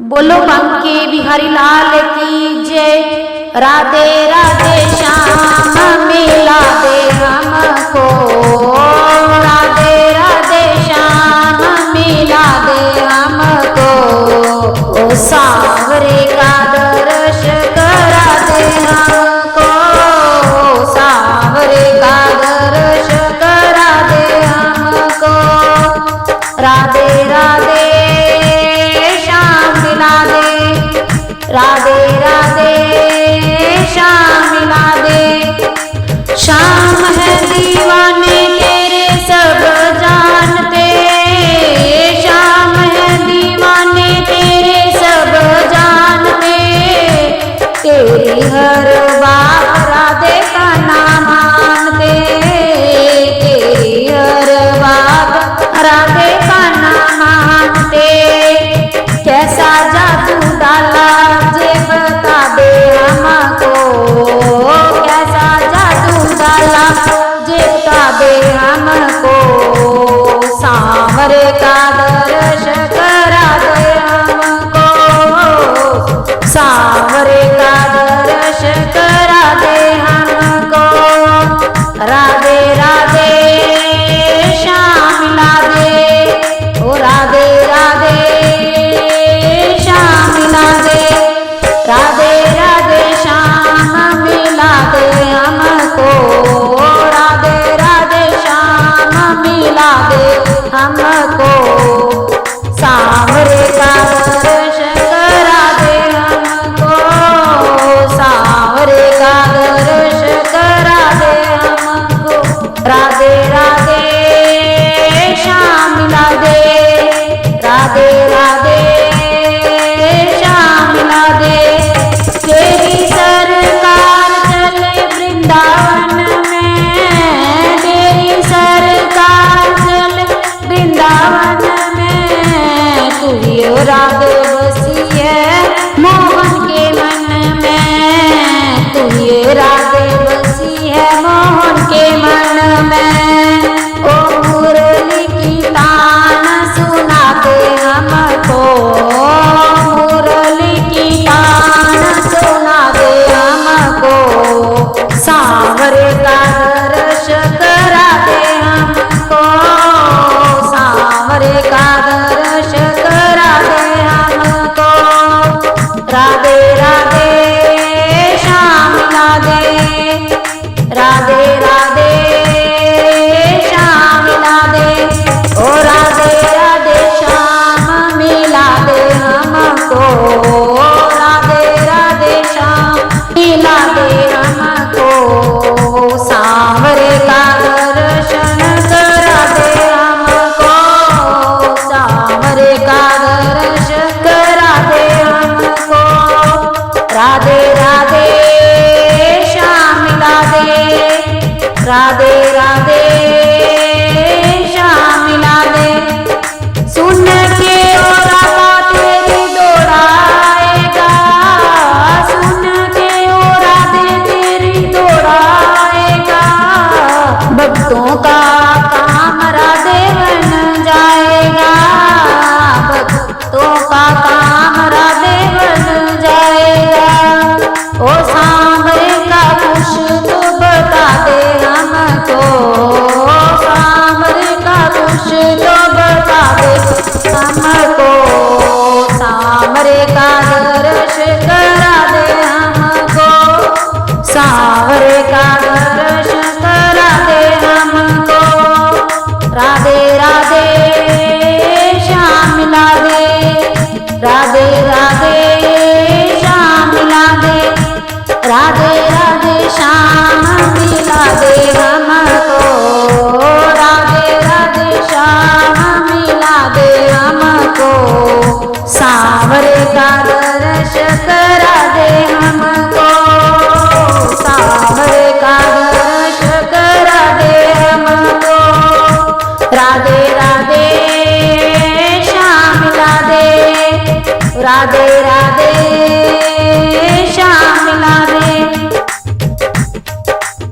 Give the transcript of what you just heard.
बोलो बांके बिहारी लाल की जय। राधे राधे श्याम मिला दे हमको, राधे राधे श्याम मिला दे हमको, ओ सांवरे का दर्श करा दे हमको, सांवरे का दर्श करा दे हमको। राधे राधे राधे राधे श्याम मिला दे। श्याम है दीवाने तेरे सब जानते, श्याम है दीवाने तेरे सब जानते, तेरी हर बात राधे का नाम मानते, तेरी हर बात राधे का नाम मानते। कैसा जादू